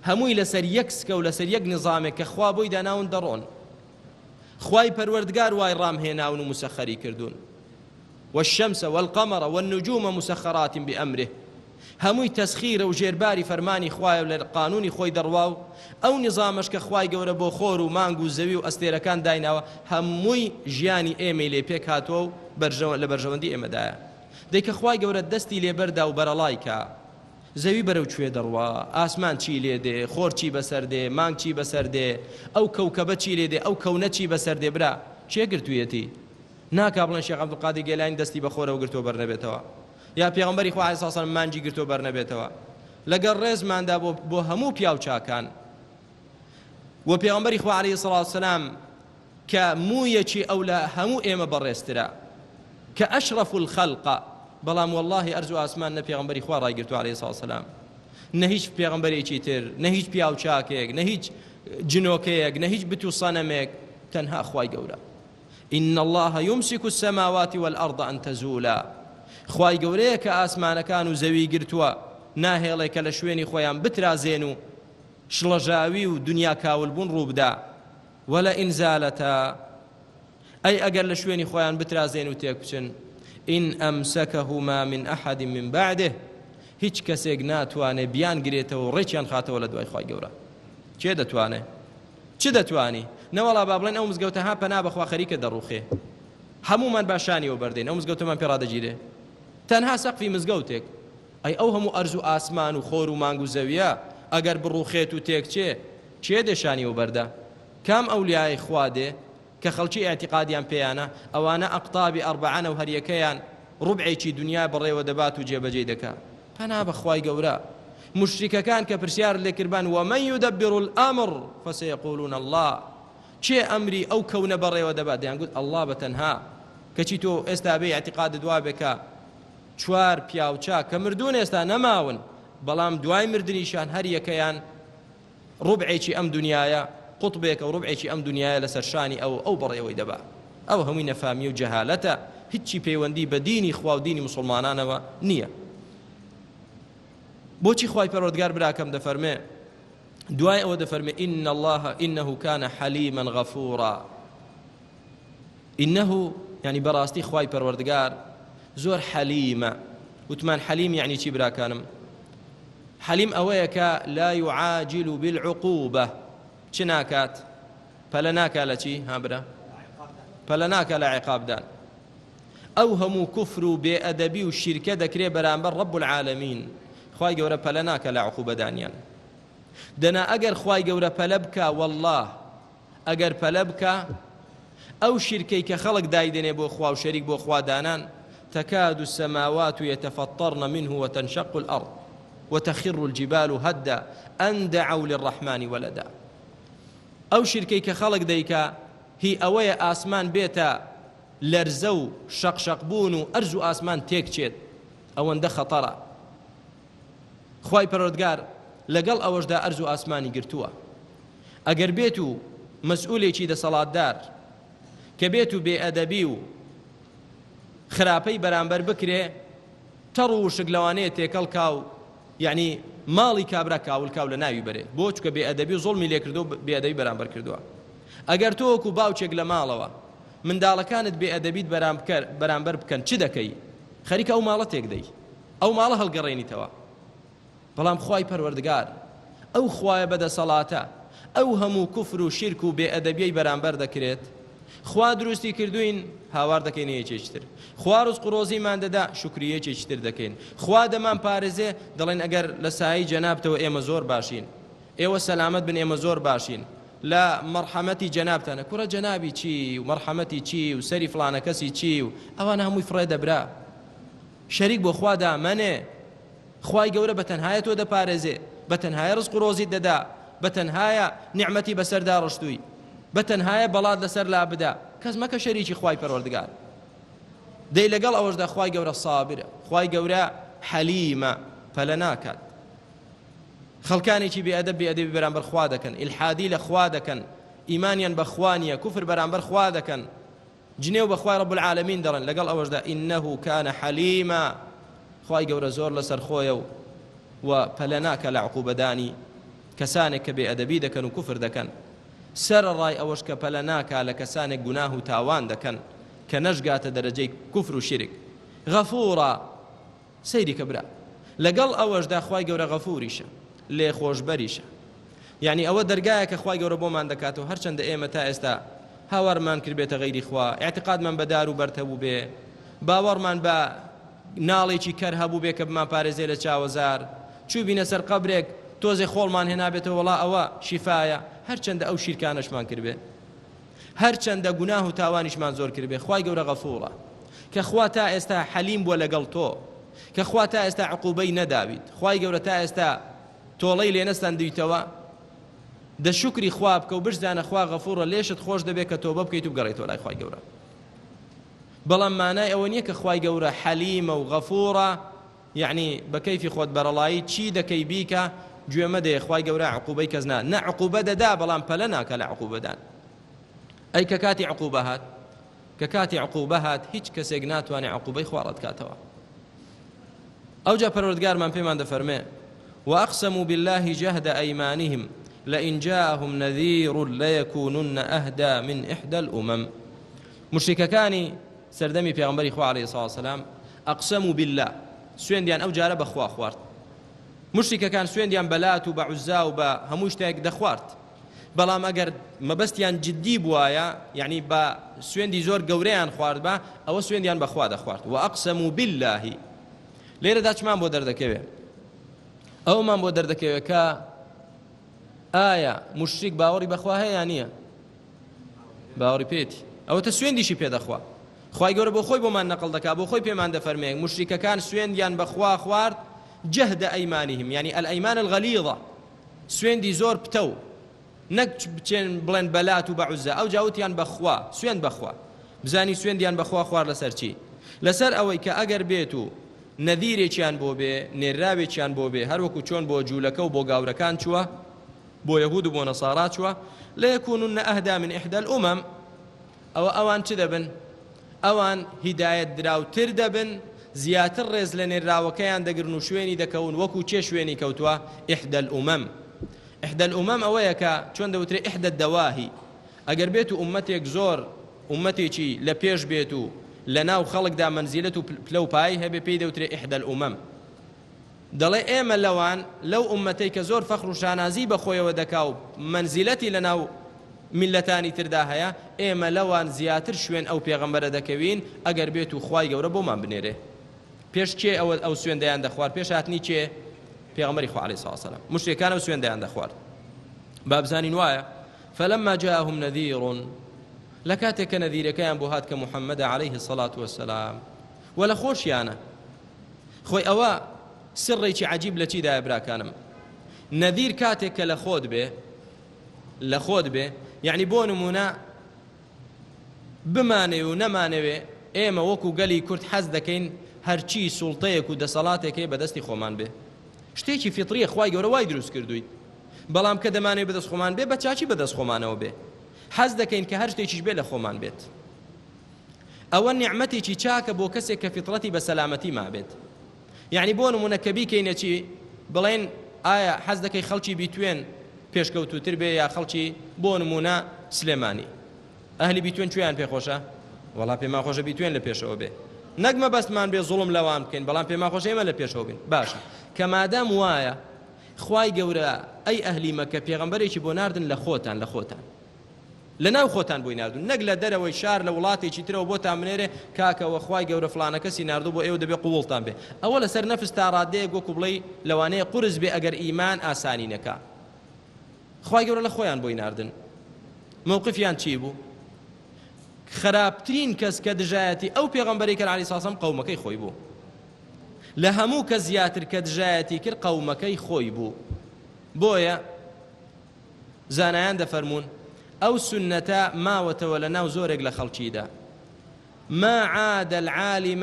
هەمووی لەسەر یەک سکە و لەسەر یەک نظامێک کە خوا بۆی داناون دەڕۆن خوای پەروەردگار وای ڕامهێناون و مسەخەری کردوون والشمس والقمر والنجوم مسخرات بأمره هەمووی تەسخیرە و ژێرباری فەرمانی خوایە و لە قانونی خۆی دەڕوا و ئەو نظامش کە خوای گەورە بۆ خۆر و مانگ و زەوی و ئەستێرەکان دایناوە هەمووی ژیانی ئێمەی لێ پێک هاتووە و لە بەرژەوەندی ئێمەدایە دەیکە خوای گەورە دەستی لێبەردا و بەرەڵای کە زەوی بەرەو کوێ دەڕوا ئاسمان چی لێ دێ خۆر چی بەسەر دێ مانگ چی بەسەر دێ ئەو کەوکەبە چی لێ دێ ئەو کەونە چی بەسەر دێ برا چێ گرتوویەتی ناکا بڵێن شێخ عەبدولقادر گێلانی دەستی بە خۆرەوە گرتووە بەرنەبێتەوە یا پێغەمبەری خوا عەلەیهی سەڵام مانجی گرتووە بەرنەبێتەوە لەگەڵ ڕێزماندا بۆ هەموو پیاوچاکان و پێغەمبەری خوا عەلەیهی سەڵات وسەلام کە موویەکی ئەو لە هەموو ئێمە بەڕێزترە كأشرف الخلق بەڵام والله ئەرز و ئاسمان نە پێغەمبەری خوا ڕایگرتووە عەلەیهی سڵاو وسەلام، نە هیچ پێغەمبەرێکی تر، نە هیچ پیا و چاکێک، نە هیچ جنۆکەیەک، نە هیچ بت و سەنەمێک، تەنها خوای گەورە. إن الله يمسك السماوات والأرض أن تزولا. خوای گەورەیە کە ئاسمانەکان و زەوی گرتووە ناهێڵێ کە لە شوێنی خۆیان بترازێن و شڵەژاوی و دنیا کاولبوون ڕووبدا. وەلئین زالەتا، ئەی ئەگەر لە شوێنی خۆیان بترازێن و تێک بچن، إن أمسكهما من أحد من بعده، هیچ کەسێک ناتوانێ بیان گرێتەوە و ڕێکیان خاتەوە لە دوای خوای گەورە. کێ دەتوانێ؟ چ دەتوانی؟ نەوەڵا با بڵێن ئەو مزگەوتە ها پەنا بەخوا خەریکە دەڕوخێ، هەمومان باشانیەوە بەردێن، ئەو مزگەوتەمان پێڕادەگیرێ، تەنها سەقفی مزگەوتێک. ئەی ئەو هەموو ئەرز و ئاسمان و خۆر و مانگ و زەویە ئەگەر بڕوخێت و تێکچێ، چێ دێشانیەوە بەردە؟ کام ئەولیای خوا دێ کە خەڵکی ئاعتیقادیان پێیانە، ئەوانە ئەقتابی ئەربعەنە و هەریەکەیان ڕوبعێکی دنیا بەڕێوە دەبات و جێبەجێ دەکا. پەنا بەخوای گەورە. مشریکەکان کە پرسیار لێکردبان ومن يدبر الأمر فسيقولون الله، چێ ئەمری ئەو کەونە بەڕێوە دەبات؟ دەیان گوت الله بەتەنها. کەچی تۆ ئێستا بێ ئاعتیقادت وا بێکە چوار پیاوچا کە مردوون ئێستا نەماون، بەڵام دوای مردنیشان هەر یەکەیان ڕوبعێکی ئەم دنیایە، قوتبێکە و ڕوبعێکی ئەم دنیایە لەسەر شانی ئەو بەڕێوەی دەبا. ئەو هەمووی نەفامی و جەهالەتە، هیچی پەیوەندی بە دینی خوا و دینی موسڵمانانەوە نییە. بۆچی خوای پەروەردگار براکەم دەفەرمێ دوای ئەوە دەفەرمێ إن الله إنه كان حليما غفورا. إنه يعني بەڕاستی خوای پەروەردگار زۆر حەلیمە. وتمان حەلیم یعنی چی براکانم؟ حەلیم ئەوەیە کە لا يعاجل بالعقوبة، چ ناکات؟ پەلە ناکات لە چی؟ ها برا پەلە ناکات لە عیقابدان. ئەو هەموو کوفر و بێئەدەبی و شیرکە دەکرێ بەرامبەر ڕەب العالەمین. خوای گەورە پەلە ناکە لە عقوبەدانیان. دەنا ئەگەر خوای گەورە پەلە بکە، والله ئەگەر پەلە بکە ئەو شیرکەی کە خەڵک دایدێنێ بۆ خوا و شەریک بۆ خوادانان، تكاد السماوات يتفطرن منه وتنشق الأرض وتخر الجبال هدا أن دعوا للرحمن ولدا. ئەو شیرکەی کە خەڵک دەیکا هی ئەوەیە ئاسمان بێتە لەرزە و شەقشەق بوون و ئەرز و ئاسمان تێکچێت، ئەوەندە خەتەرە. خوای پەروەردگار لەگەڵ ئەوەشدا ئەرز و ئاسمانی گرتووە. ئەگەر بێت و مەسئولێکی دەسەڵاتدار کە بێت و بێئەدەبی و خراپەی بەرامبەر بکرێ، تەڕ و شک لەوانەیە تێکەڵ کاو، یعنی ماڵی کابرا کاول کاو لە ناوی بەرێ، بۆ چکە بێئەدەبی و زوڵمی لێ کردو و بێئەدەبی بەرامبەر کردووە. ئەگەر تۆ وەکو باوچێک لە ماڵەوە منداڵەکانت بێئەدەبیت بەرامبەر بکەن، چ دەکەی؟ خەریکە ئەو ماڵە تێک دەی، ئەو ماڵە هەڵگەڕێنیتەوە. بەڵام خوای پەروەردگار ئەو خوایە بەدەسەڵاتە ئەو هەموو کوفر و شیرک و بێئەدەبیەی بەرامبەر دەکرێت. خوا دروستی کردوین، هاوار دەکەین یەکێکتر. خوا ڕزق و ڕۆزیمان دەدا، شکری یەکێکتر دەکەین. خوا دەمان پارێزێ، دەڵێن ئەگەر لە سایەی جەنابتەوە ئێمە زۆر باشین، ئێوە سەلامەت بن، ئێمە زۆر باشین، لە مەرحەمەتی جەنابتانە. کوڕە جەنابی چی و مەرحەمەتی چی و سەری فڵانە کەسی چی و ئەوانە هەمووی فڕێ دەبرا. شەریک بۆ خوا دامەنێ. خوای گەورە بەتەنهایە تۆ دەپارێزێ، بەتەنهایە ڕزق و ڕۆزیت دەدا، بەتەنهایە نیعمەتی بەسەردا ڕشتووی، بەتەنهایە بەڵات لەسەر لا بدا. کەس مەکە شەریکی خوای پەروەردگار. دەی لەگەڵ ئەوەشدا خوای گەورە سابرە، خوای گەورە حەلیمە، پەلە ناکات. خەڵکانێکی بێئەدەب بێئەدەبی بەرامبەر خوا دەکەن، ئیلحادی لە خوا دەکەن، ئیمانیان بە خوا نییە، کوفر بەرامبەر خوا دەکەن، جنێو بە خوای ڕەب العالەمین دەڕێن. لەگەڵ ئەوەشدا ئینەهو کانە حەلیمە، خوای گەورە زۆر لەسەر خۆیە و پەلە ناکە لە عقوبەدانی کەسانێک کە بێئەدەبی دەکەن و کوفر دەکەن. سەرەڕای ئەوەش کە پەلە ناکە لە کەسانێک گوناه و تاوان دەکەن کە نەژگاتە دەرەجەی کوفر و شیرک. غەفوورا، سەیری کە برا لەگەڵ ئەوەشدا خوای گەورە غەفووریشە، لێ خۆشبەریشە. یعنی ئەوە دەرگایە کە خوای گەورە بۆمان دەکاتەوە. هەرچەندە ئێمە تا ئێستا هاوارمان کردبێتە غەیری خوا، ئاعتیقادمان بە دار و بەرد هەبوو بێ، باوەڕمان بە ناڵێکی کەر هەبوو بێ کە بمان پارێزێ لە چاوەزار، چوو بینە سەر قەبرێک تۆزێ خۆڵمان هێنابێتەوە، وەڵا ئەوە شیفایە. هەرچەندە ئەو شیرکانەشمان کردبێ، هەرچەندە گوناه و تاوانیشمان زۆر کردبێ، خوای گەورە غەفوورە کە خوا تا ئێستا حەلیم بووە لەگەڵ تۆ، کە خوا تا ئێستا عقوبەی نەداویت. خوای گەورە تا ئێستا تۆڵەی لێ نەستاندویتەوە. دە شکری خوا بکە و بشزانە خوا غەفوورە، لێشت خۆش دەبێت کە تۆبە بکەیت و بگەڕێیتەوە لای خوای گەورە. بەڵام مانای ئەوە نییە کە خوای گەورە حەلیمە و غەفوورە، یعنی بە کەیفی خۆت بەرەڵایی چی دەکەی بیکە گوێمە دێ خوای گەورە عقوبەی کەس نا، نە عقوبە دەدا بەڵام پەلە ناکە لە عقوبەدان. ئەی کە کاتی عقوبە هات، کە کاتی عقوبە هات هیچ کەسێک ناتوانێت عقوبەی خوا ڕەتکاتەوە. ئەوجا پەروەردگارمان پێمان دەفەرمێ وأقسموا بالله جهد أيمانهم لئن جاءهم نذير ليكونن أهدى من إحدى الأمم. مشركەکانی سەردەمی پێغەمبەری خوا عەلەیهی سڵاو وسەلام ئەقسەموا بالله سوێندیان ئەو جارە بەخوا خوارد. مشرکەکان سوێندیان بە لات و بە عوزا و بە هەموو شتێک دەخوارد، بەڵام ئەگەر مەبەستیان جددی بوایە، یعنی بە سوێندی زۆر گەورەیان خوارد بە ئەوە سوێندیان بەخوا دەخوارد. وأقسموا بالله لێرەدا چمان بۆ دەردەکەوێ؟ ئەومان بۆ دەردەکەوێت کە ئایا مشریک باوەڕی بەخوا هەیە یان نییە؟ باوەڕی پێێتی، ئەوەتە سوێندیشی پێدەخوا. خوای گەورە بۆ خۆی بۆمان نەقڵ دەکا، بۆ خۆی پێمان دەفەرمێ مشریکەکان سوێندیان بەخوا خوارد جەهد ئەیمانیهم، یعنی ئەلئەیمان الغەلیظە، سوێندی زۆر پتە، نەک بچێن بڵێن بەلات و بە عوزا، ئەو جاوتیان بەخوا سوێند بەخوا. بزانی سوێندیان بەخوا خوارد لەسەر چی؟ لەسەر ئەوەی کە ئەگەر بێت و نەذیرێکیان بۆ بێ، نێراوێکیان بۆ بێ، هەروەکو چۆن بۆ جوولەکە و بۆ گاورەکان چووە، بۆ یەهود و بۆ نەسارا چووە، لەیەکونن ئەهدا من ئیحدى الأمم. ئەوان چ دەبن؟ ئەوان هیدایەت دراوتر دەبن، زیاتر ڕێز لە نێراوەکەیان دەگرن و شوێنی دەکەون وەکو چێ شوێنی کەوتووە ئیحدى الأمم. ئیحدى الأمم ئەوەیە کە چۆن دەوترێ ئیحدى الدەواهی، ئەگەر بێت و ئومەتێک زۆر ئومەتێکی لە پێش بێت و لە ناو خەڵکدا مەنزیلەت و پلە و پای هەبێ پێی دەوترێ ئیحدى الأمم. دەڵێ ئێمە لەوان لەو ئومەتەی کە زۆر فەخر و شانازی بەخۆیەوە دەکا و مەنزیلەتی لە ناو میلەتانی تردا هەیە، ئێمە لەوان زیاتر شوێن ئەو پێغەمبەرە دەکەوین ئەگەر بێت و خوای گەورە بۆمان بنێرێ. پێش کێ ئەو سوێندەیان دەخوارد؟ پێش هاتنی کێ؟ پێغەمبەری خوا عەلەیهی سڵاو وسەلام. مشرکان ئەو سوێندەیان دەخوارد. با بزانین وایە فلما جاءهم نذير، لە کاتێک کە نەذیرەکەیان بۆ هات کە محەممەدە عەلەیهی سەڵات وەسەلام، وە لە خۆشیانە. خۆی ئەوە سڕێکی عەجیب لە چیدایە براکانم؟ نەذیر کاتێک کە لە خۆت بێ، یعنی بۆ نمونە بمانێ و نەمانەوێ ئێمە وەکو گەلی کورد حەز دەکەین هەرچی سوڵتەیەک و دەسەڵاتێکی بەدەستی خۆمان بێ. شتێکی فیتریە، خوای گەورە وای دروست کردووی، بەڵام کە دەمانێت بەدەست خۆمان بێ بە چاچی بەدەست خۆمانەوە بێ. حەز دەکەین کە هەر شتێکیش بێ لە خۆمان بێت. ئەوە نیعمەتێکی چاکە بۆ کەسێک کە فیترەتی بە سەلامەتی ما بێت. یعنی بۆ نمونە کە بیکەینە چی بڵێن ئایا حەز دەکەی خەڵکی بیتوێن پێشکەوتوتر بێ یا خەڵکی بۆ نمونە سلێمانی، ئەهلی بیتوێن کوێیان پێخۆشە؟ وەڵا پێمان خۆشە بیتوێن لە پێشەوە بێ، نەک مەبەستمان بێ زوڵم لەوان بکەین، بەڵام پێمان خۆشە ئێمە لە پێشەوە بین. باشە کە مادام وایە خوای گەورە ئەی ئەهلی مەکە پێغەمبەرێکی بۆ ناردن لە خۆتان لە ناو خۆتان بۆی ناردون، نەک لە دەرەوەی شار لە وڵاتێکی ترەوە بۆتان بنێرێ کاکەوە خوای گەورە فڵانە کەسی ناردوو بۆ ئێوە دەبێ قوڵتان بێ. ئەوە لەسەر نەفس تا ڕادەیەک وەکو بڵێ لەوانەیە قورس بێ ئەگەر ئیمان ئاسانی نەکا. خوای گەورە لە خۆیان بۆی ناردن. موقفیان چی بوو؟ خراپترین کەس کە دژایەتی ئەو پێغەمبەرێک کە عەلەیهی سڵاو وسەلام قەومەکەی خۆی بوو. لە هەموو کە زیاتر کە دژایەتی کرد قەومەکەی خۆی بوو. بۆیە زانایان دەفەرمون ئەو سنەتە ماوەتەوە لە ناو زۆرێک لە خەڵکیدا، ما عاد العالم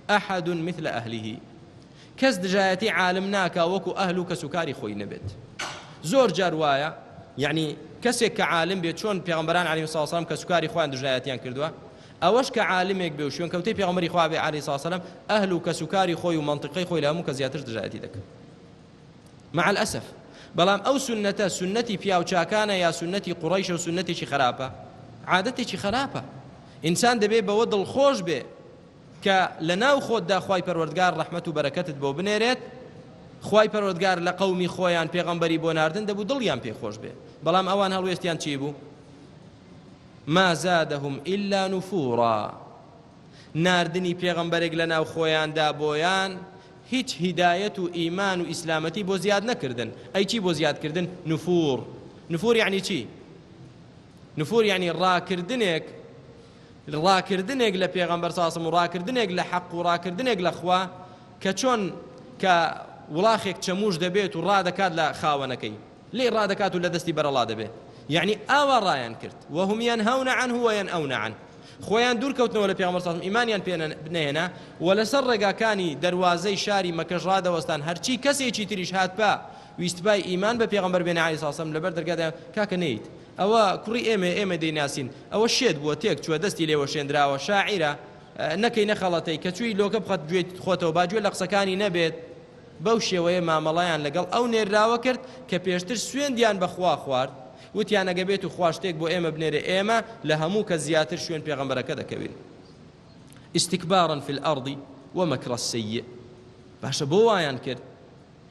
أحد مثل أهله. کەس دژایەتی عالم ناکا وەکو ئەهل و کەسوکاری خۆی نەبێت. زۆر جار وایە، یعنی کەسێک کە عالم بێت چۆن پێغەمبەران عەلەیهیمۇ السەلام کەسوکاری خۆیان دژایەتیان کردووە، ئەوەش کە عالمێک بێ و شوێن کەوتەی پێغەمبەری خوا بێ عەلەیهی السەلام ئەهل و کەسوکاری خۆی و منطقەی خۆی لە هەموو کە زیاتر دژایەتی دەکەن. مع الأسف بەڵام ئەو سنەتە سنەتی پیاوچاکانە یا سنەتی قوڕەیشە و سنەتێکی خراپە، عادەتێکی خراپە. ئینسان دەبێ بەوە دڵخۆش بێ کە لە ناو خۆتدا خوای پەروەردگار ڕەحمەت و بەرەکەتت بۆ بنێرێت. خوای پەروەردگار لە قەومی خۆیان پێغەمبەری بۆ ناردن دەبوو دڵیان پێخۆش بێ، بەڵام ئەوان هەڵوێستیان چی بوو؟ ما زادهم إلا نفورا. ناردنی پێغەمبەرێک لە ناو خۆیاندا بۆیان هیچ هیدایەت و ئیمان و ئیسلامەتی بۆ زیاد نەکردن. ئەی چی بۆ زیادکردن؟ نفور. نفور یعنی چی؟ نفور یعنی ڕاکردنێک لە پێغەمبەر ساسم و ڕاکردنێک لە حەق و ڕاکردنێک لە خوا کە چۆن کە وڵاخێک چەموش دەبێت و ڕادەکات لە خاوەنەکەی لێ ڕادەکات و لە دەستی بەرەڵا دەبێت، یعنی ئاوا ڕایان کرد. وهم ينهون عنه وينأون عنه. خۆیان دوورکەوتنەوە لە پێغەمبەر سەڵام ئیمانیان پێ نەهێنا و لەسەر ڕێگاکانی دەروازەی شاری مەکەش ڕادەوەستان هەرچی کەسێکی تریش هاتپا ویستبای ئیمان بە پێغەمبەر بێنە عەلەیهی سەڵام لەبەر دەرگادا کاکە نەیت ئەوە کوڕی ئێمە دەیناسین ئەوە شێت بووە تێک چووە دەستی لێوە شێنراوە شاعیرە نەکەی نەخەڵەتەی کە چووی لۆکە بخەت گوێت خۆتەوە باگوێ لە قسەکانی نەبێت بەو شێوەیە مامەڵەیان لەگەڵ ئەو نێراوە کرد کە پێشتر سوێندیان بەخوا خوارد وتیان ئەگە بێت و خوا شتێک بۆ ئێمە بنێرێ ئێمە لە هەموو کە زیاتر شوێن پێغەمبەرەکە دەکەوین استكبارا في الأرض ومكر السيء باشە بۆ وایان کرد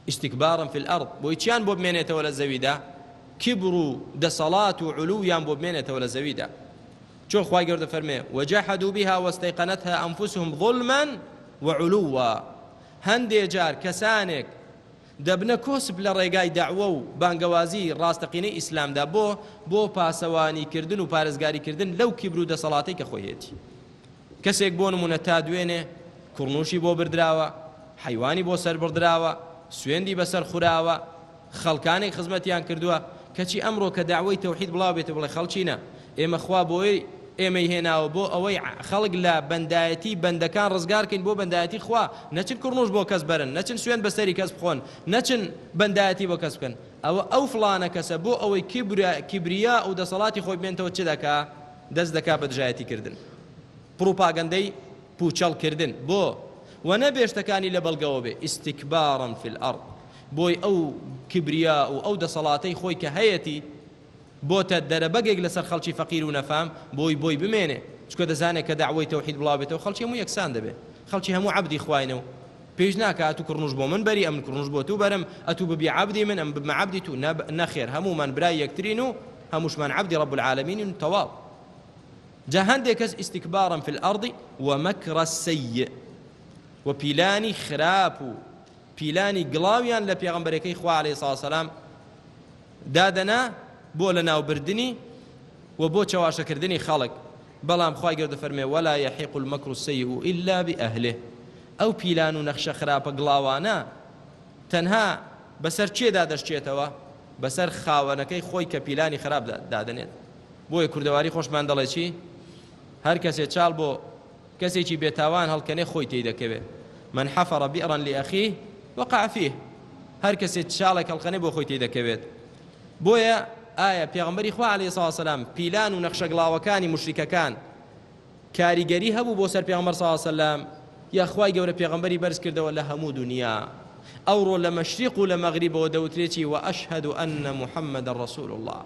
استكبارا في الأرض بۆی چیان بۆ بمێنێتەوە لە زەویدا کبر و دەسەڵات و علویان بۆ بمێنێتەوە لە زەویدا چۆن خوای گەورە فەرمێ وجحدوا بها واستيقنتها أنفسهم ظلما وعلوا هەندێ جار کەسانێک دەبنە کۆسب لە ڕێگای داعوە و بانگەوازی ڕاستەقینەی ئیسلامدا بۆ پاسەوانیکردن و پارێزگاریکردن لەو کیبر و دەسەڵاتی کە خۆی هێتی کەسێک بۆ نمونە تا دوێنێ کوڕنووشی بۆ بردراوە حیوانی بۆ سەر بردراوە سوێندی بەسەر خوراوە خەڵکانێک خزمەتیان کردووە کەچی ئەمڕۆ کە داعوەی تەوحید بڵاو بێتە بڵێ خەڵچینە ئێمە خوا بۆی ئێمەی هێناوە بۆ ئەوەی خەڵک لە بەندایەتی بەندەکان ڕزگارکەین بۆ بەندایەتی خوا نەچن کوڕنووش بۆ کەس بەرن نەچن سوێن بەسەری کەس بخۆن نەچن بەندایەتی بۆ کەس بکەن ئەو فڵانە کەسە بۆ ئەوەی کیبریا و دەسەڵاتی خۆی بێنتەوە چ دەکا دەست دەکا بە دژایەتی کردن پروپاگەندەی پوچەڵکردن بۆ و نەبێشتەکانی لە بەڵگەوە بێ استیکبارا فی الأرض بۆی ئەو کیبریا و ئەو دەسەڵاتەی خۆی کە هەیەتی بۆتە دەرەبەگێک لەسەر خەڵکی فەقیر و نەفام بۆی بمێنێ چکە دەزانێت کە داعوەی تەوحید بڵاو بێتەوە خەڵکی هەموو یەکسان دەبێت خەڵکی هەموو عەبدی خوایەوە پێش ناکە ئەتوو کوڕنووش بۆ من بەری ئەم کوڕنووش بۆ تو بەرم ئەتوو ببی عەبدی من ئەم ببمە عەبدی تو نەخێر هەموومان برای یەکترین و هەمووشمان عەبدی رب العالمین تەواو جا هەندێک کەس استیکبارا فی الأرض ومەکر السیء و پیلانی خراپ و پیلانی گڵاویان لە پێغەمبەرەکەی خوا عەلەیهی سەڵاتو وسەلام دادەنا بۆ لە ناوبردنی و بۆ چاواشەکردنی خەڵک بەڵام خوای گەورە فەرمێ ولا يحيق المكر السيء إلا بأهله ئەو پیلان و نەخشە خراپە گڵاوانە تەنها بەسەر چێدا دەشتێتەوە بەسەر خاوەنەکەی خۆی کە پیلانی خراپ دادەنێت بۆیە کوردەواری خۆشمان دەڵێ چی هەر کەسێ چاڵ بۆ کەسێکی بێتاوان هەڵکەنێ خۆی تێی دەکەوێت من حفر بئرا لأخيه وقع فيه هەر کەسێ چاڵێک هەڵکەنێ بۆ خۆی تێی دەکەوێت بۆیە ئایا پێغەمبەری خوا عەلەیهی سەڵاتو وسەلام پیلان و نەخشە گڵاوەکانی مشریکەکان کاریگەری هەبوو بۆ سەر پێغەمبەر سەڵاتو وسەلام یا خوای گەورە پێغەمبەری بەرز کردەوە لە هەموو دنیا ئەوڕۆ لە مەشریق و لە مەغریبەوە دەوترێتی وأشهد أن محمدا رسول الله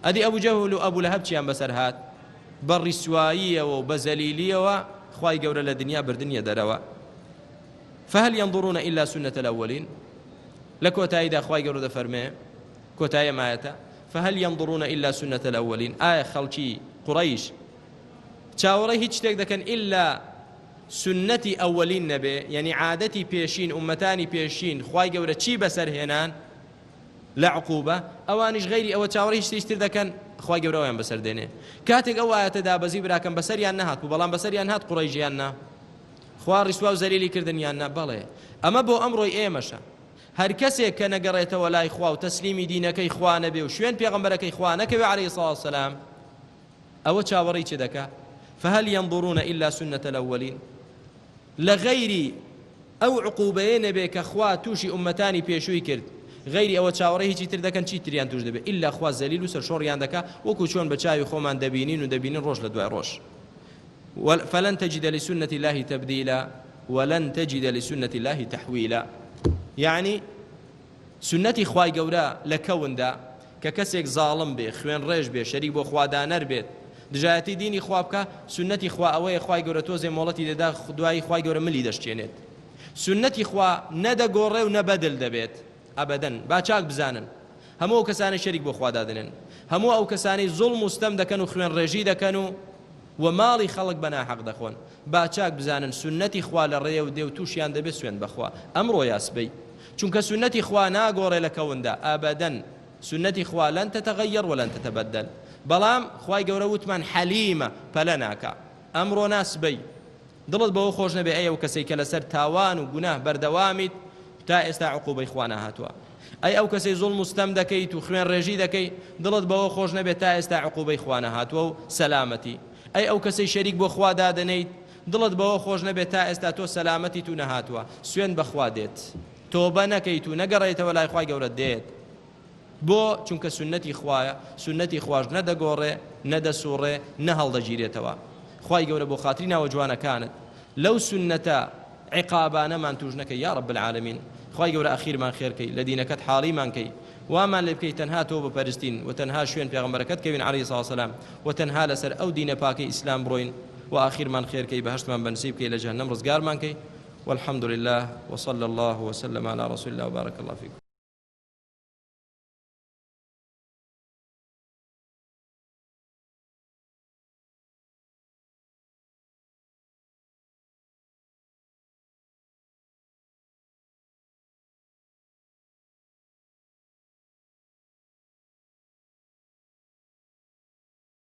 ئەدی ئەبوو جەهل و ئەبوو لەهەب چیان بەسەر هات بە ڕیسواییەوە و بە زەلیلیەوە خوای گەورە لە دنیا بردنیە دەرەوە فهل ينظرون إلا سنة الأولين لكوتايدا خوای گەورە دەفەرمێ کۆتایە مایەتە فهل ينظرون إلا سنة الأولين ئایا خەڵکی قوڕەیش چاوەڕێی هیچ شتێک دەکەن إلا سنەتی ئەوەلین نەبێ یعنی عادەتی پێشین ئومەتانی پێشین خوای گەورە چی بەسەر هێنان لە عقوبە ئەوانیش غەیری ئەوە چاوەڕێی شتێشتر دەکەن خوای گەورە ئەویان بەسەر دێنێ کاتێک ئەو ئاەتە دابەزی براکەم بەسەریان نەهات و بەڵام بەسەریان هات قوڕەیژیان نا خوا ڕیسوا و زەلیلی کردنیان نا بەڵێ ئەمە بۆ ئەمڕۆی ئێمەشە هەر کەسێک کە نەگەڕێتەوە لای خوا و تەسلیمی دینەکەی خوا نەبێ و شوێن پێغەمبەرەکەی خوا نەکەوێ عەلەیهی سەڵاتو وسەلام ئەوە چاوەڕێی چ دەکا فهل ينظرون إلا سنة الأولين لغير أو عقوبەیە نەبێ کە خوا تووشی ئومەتانی پێشووی کرد غەیری ئەوە چاوەڕێی هیچی تر دەکەن چی تریان توش دەبێت إلا خوا زەلیل و سەرشۆڕیان دەکا وەکو چۆن بە چاوی خۆمان دەبینین و دەبینین ڕۆژ لە دوای ڕۆژ فلن تجد لسنة الله تبديلا ولن تجد لسنة الله تحويلا يعني سنەتی خوای گەورە لە کەوندا کە کەسێک زاڵم بێ خوێن ڕێژ بێ شەریک بۆ خوادانەر بێت دژایەتی دینی خوا بکە سنەتی خوا ئەوەیە خوای گەورە تۆزێ مۆڵەتی دەدا دوایی خوای گەورە ملی دەشتێنێت سنەتی خوا نەدەگۆڕێ و نەبەدل دەبێت ئەبەدەن با چاک بزانن هەموو ئەو کەسانەی شەریک بۆ خوا دادنێن هەموو ئەو کەسانەی زوڵم و ستەم دەکەن و خوێن ڕێژی دەکەن و ماڵی خەڵک بە ناحەق دەخۆن با چاک بزانن سنەتی خوا لە ڕێ و دێ و تووشیان دەبێت سوێن بەخوا ئەمڕۆ یاسبەی چونکە سنەتی خوا ناگۆڕێ لە کەوندا ئابەدەن سنەتی خوا لەن تتغەیر وەلەن تتەبەدەل بەڵام خوای گەورە وتمان حەلیمە پەلە ناکا ئەمڕۆ ناسبەی دڵت بەوە خۆش نەبێ ئەی ئەو کەسەی کە لەسەر تاوان و گوناه بەردەوامیت تا ئێستا عقوبەی خوا نەهاتووە ئەی ئەو کەسەی زوڵم و ستەم دەکەیت و خوێن ڕێژی دەکەی دڵت بەوە خۆش نەبێت تا ئێستا عقوبەی خوا نەهاتووە و سەلامەتی ئەی ئەو کەسەی شەریک بۆ خوا دادەنەیت دڵت بەوە خۆش نەبێت تا ئێستا تۆ سەلامەتیت و نەهاتووە سوێن بەخوا دێت تۆبە نەکەیت و نەگەڕێیتەوە لای خوای گەورە دێت بۆ چونکە سنەتی خوایە سنەتی خواش نەدەگۆڕێ نەدەسوڕێ نە هەڵدەگیرێتەوە خوای گەورە بۆ خاتری ناوە جوانەکانت لەو سنەتە عقابانەمان توش نەکەی یا رب العالمین خوای گەورە ئەخیرمان خێرکەی لە دینەکەت حاڵیمان کەی وامان لێ بکەی تەنها تۆ بپەرستین و تەنها شوێن پێغەمبەرەکەت کەوین عەلەیهی سڵاو وسەلام و تەنها لەسەر ئەو دینە پاکەی ئیسلام بڕۆین و ئاخیرمان خێرکەی بەهەشتمان بەنسیب بکەی لە جەهەنەم ڕزگارمان کەی والحمد لله وصلى الله وسلم على رسول الله وبارك الله فيكم